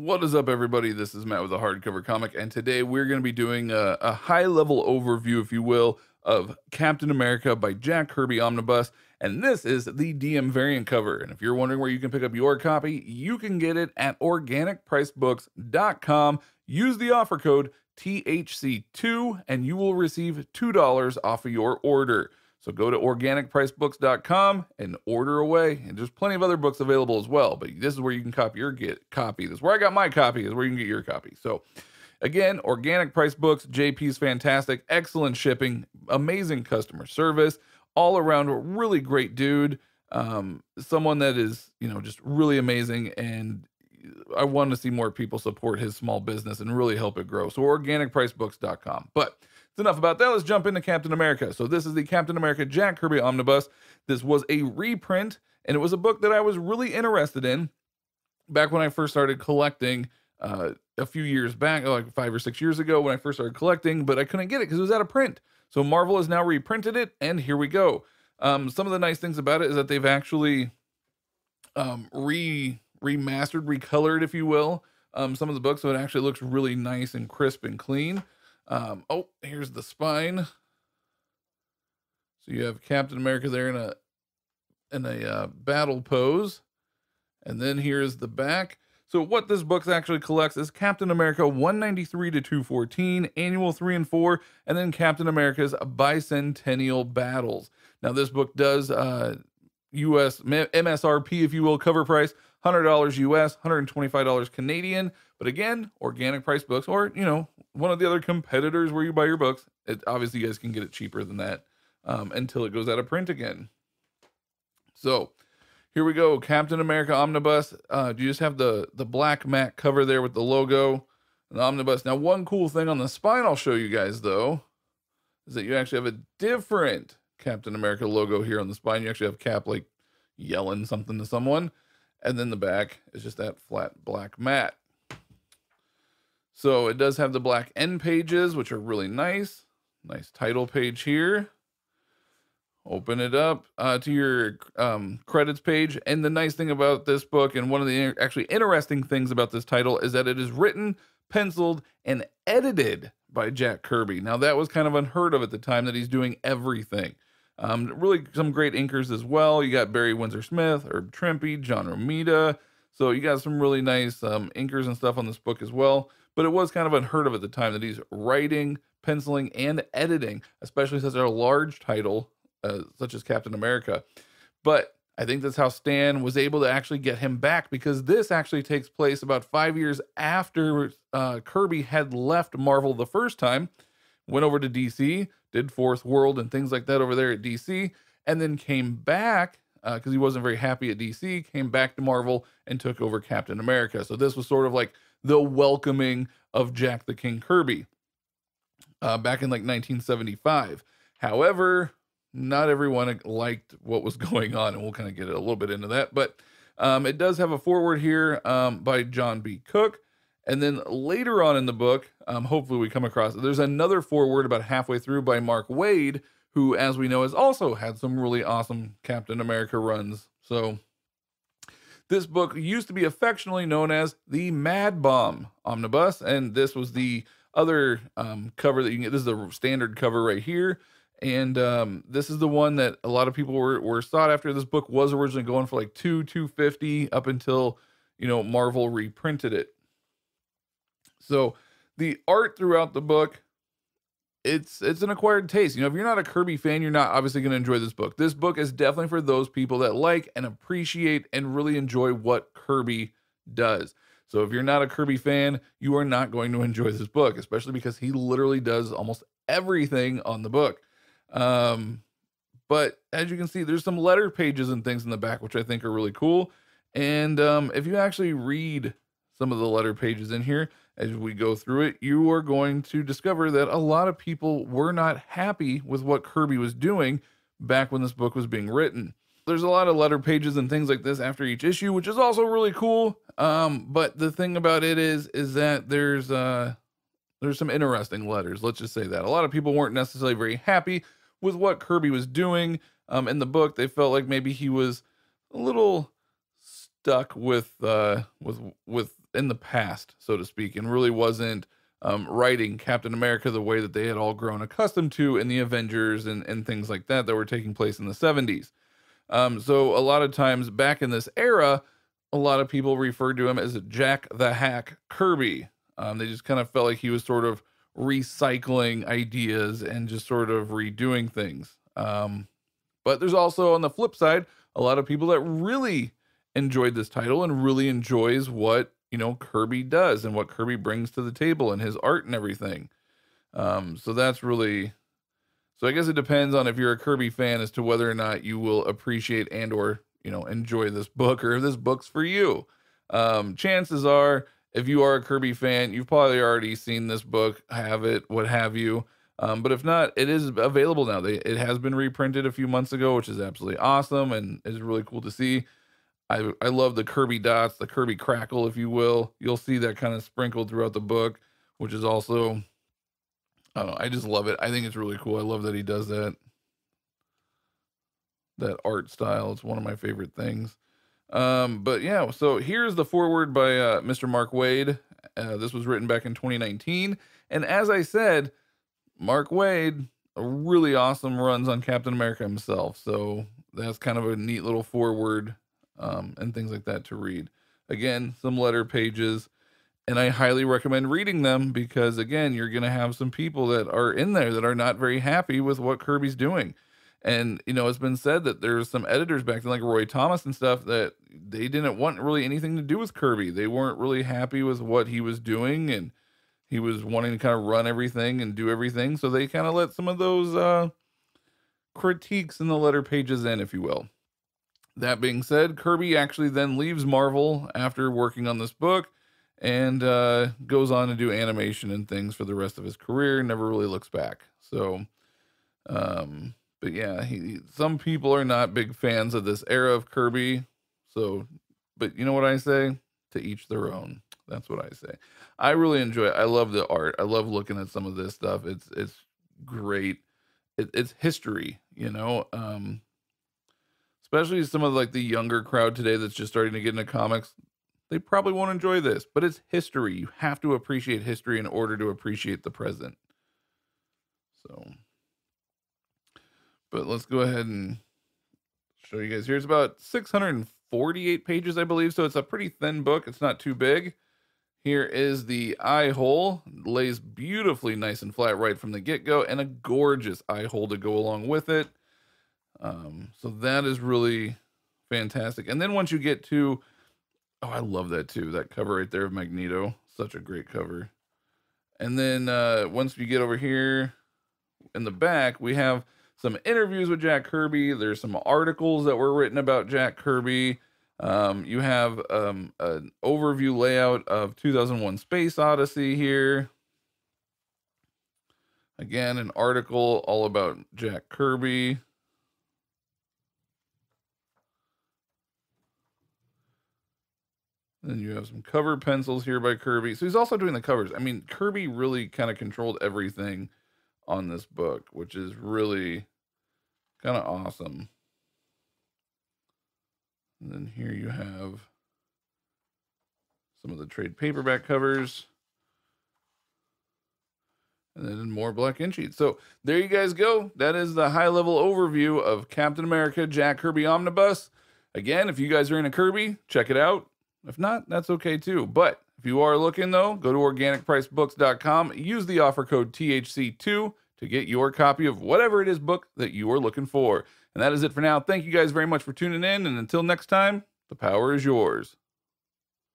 What is up, everybody? This is Matt with a hardcover comic, and today we're going to be doing a high-level overview, if you will, of Captain America by Jack Kirby Omnibus, and this is the DM variant cover. And if you're wondering where you can pick up your copy, you can get it at organicpricebooks.com. Use the offer code THC2, and you will receive $2 off of your order. So go to organicpricebooks.com and order away. And there's plenty of other books available as well, but this is where you can get copy. This is where I got my copy, is where you can get your copy. So again, Organic Price Books, JP's fantastic, excellent shipping, amazing customer service, all around a really great dude. Someone that is, just really amazing, and I want to see more people support his small business and really help it grow. So organicpricebooks.com. But enough about that. Let's jump into Captain America. So this is the Captain America Jack Kirby Omnibus. This was a reprint, and it was a book that I was really interested in back when I first started collecting a few years back, like 5 or 6 years ago when I first started collecting, but I couldn't get it because it was out of print. So Marvel has now reprinted it, and here we go. Some of the nice things about it is that they've actually remastered, recolored, if you will, some of the books, so it actually looks really nice and crisp and clean. Oh, here's the spine. So you have Captain America there in a battle pose, and then here's the back. So what this book actually collects is Captain America 193 to 214, Annual 3 and 4, and then Captain America's Bicentennial Battles. Now this book does US MSRP, if you will, cover price $100 US, $125 Canadian. But again, Organic Price Books, or one of the other competitors where you buy your books, obviously you guys can get it cheaper than that until it goes out of print again. So here we go, Captain America Omnibus. You just have the black matte cover there with the logo and the omnibus. Now, one cool thing on the spine I'll show you guys though is that you actually have a different Captain America logo here on the spine. You actually have Cap like yelling something to someone, and then the back is just that flat black matte. So it does have the black end pages, which are really nice. Nice title page here. Open it up to your credits page. And the nice thing about this book, and one of the actually interesting things about this title, is that it is written, penciled, and edited by Jack Kirby. Now that was kind of unheard of at the time, that he's doing everything. Really some great inkers as well. You got Barry Windsor-Smith, Herb Trimpe, John Romita. So you got some really nice inkers and stuff on this book as well. But it was kind of unheard of at the time that he's writing, penciling, and editing, especially since they're a large title such as Captain America. But I think that's how Stan was able to actually get him back, because this actually takes place about 5 years after Kirby had left Marvel the first time, went over to DC, did Fourth World and things like that over there at DC, and then came back because he wasn't very happy at DC, came back to Marvel and took over Captain America. So this was sort of like the welcoming of Jack the King Kirby back in like 1975. However, not everyone liked what was going on, and we'll kind of get a little bit into that. But it does have a foreword here by John B. Cook. And then later on in the book, hopefully we come across it, there's another foreword about halfway through by Mark Waid, who, as we know, has also had some really awesome Captain America runs. So this book used to be affectionately known as the Mad Bomb Omnibus, and this was the other cover that you can get. This is the standard cover right here, and this is the one that a lot of people were sought after. This book was originally going for like $250 up until Marvel reprinted it. So the art throughout the book, it's an acquired taste. If you're not a Kirby fan, you're not obviously going to enjoy this book. This book is definitely for those people that like and appreciate and really enjoy what Kirby does. So if you're not a Kirby fan, you are not going to enjoy this book, especially because he literally does almost everything on the book. But as you can see, there's some letter pages and things in the back, which I think are really cool. And if you actually read some of the letter pages in here, as we go through it, you are going to discover that a lot of people were not happy with what Kirby was doing back when this book was being written. There's a lot of letter pages and things like this after each issue, which is also really cool. But the thing about it is that there's some interesting letters. Let's just say that a lot of people weren't necessarily very happy with what Kirby was doing in the book. They felt like maybe he was a little stuck with in the past, so to speak, and really wasn't writing Captain America the way that they had all grown accustomed to in the Avengers and things like that were taking place in the 70s. So a lot of times back in this era, a lot of people referred to him as Jack the Hack Kirby. They just kind of felt like he was sort of recycling ideas and just sort of redoing things. But there's also, on the flip side, a lot of people that really enjoyed this title and really enjoys what, Kirby does and what Kirby brings to the table and his art and everything. So that's really, so I guess it depends on if you're a Kirby fan as to whether or not you will appreciate and or, enjoy this book, or if this book's for you. Chances are, if you are a Kirby fan, you've probably already seen this book, have it, what have you. But if not, it is available now. It has been reprinted a few months ago, which is absolutely awesome and is really cool to see. I love the Kirby dots, the Kirby crackle, if you will. You'll see that kind of sprinkled throughout the book, which is also, I don't know, I just love it. I think it's really cool. I love that he does that art style. It's one of my favorite things. But yeah, so here's the foreword by Mr. Mark Waid. This was written back in 2019. And as I said, Mark Waid, a really awesome runs on Captain America himself. So that's kind of a neat little foreword and things like that to read. Again, some letter pages. And I highly recommend reading them because, again, you're going to have some people that are in there that are not very happy with what Kirby's doing. And, it's been said that there's some editors back then, like Roy Thomas and stuff, that they didn't want really anything to do with Kirby. They weren't really happy with what he was doing, and he was wanting to kind of run everything and do everything. So they kind of let some of those critiques in the letter pages in, if you will. That being said, Kirby actually then leaves Marvel after working on this book and goes on to do animation and things for the rest of his career. Never really looks back. So, but yeah, some people are not big fans of this era of Kirby. So, but you know what I say? To each their own. That's what I say. I really enjoy it. I love the art. I love looking at some of this stuff. It's great. It's history, especially some of like the younger crowd today that's just starting to get into comics. They probably won't enjoy this, but it's history. You have to appreciate history in order to appreciate the present. So, but let's go ahead and show you guys here. It's about 648 pages, I believe. So it's a pretty thin book. It's not too big. Here is the eye hole. Lays beautifully nice and flat right from the get-go, and a gorgeous eye hole to go along with it. So that is really fantastic. And then once you get to, oh, I love that too. That cover right there of Magneto. Such a great cover. And then once we get over here in the back, we have some interviews with Jack Kirby. There's some articles that were written about Jack Kirby. You have an overview layout of 2001 Space Odyssey here. Again, an article all about Jack Kirby. Then you have some cover pencils here by Kirby. So he's also doing the covers. I mean, Kirby really kind of controlled everything on this book, which is really kind of awesome. And then here you have some of the trade paperback covers. And then more black ink sheets. So there you guys go. That is the high-level overview of Captain America Jack Kirby Omnibus. Again, if you guys are into Kirby, check it out. If not, that's okay too. But if you are looking, though, go to organicpricebooks.com. Use the offer code THC2 to get your copy of whatever it is book that you are looking for. And that is it for now. Thank you guys very much for tuning in. And until next time, the power is yours.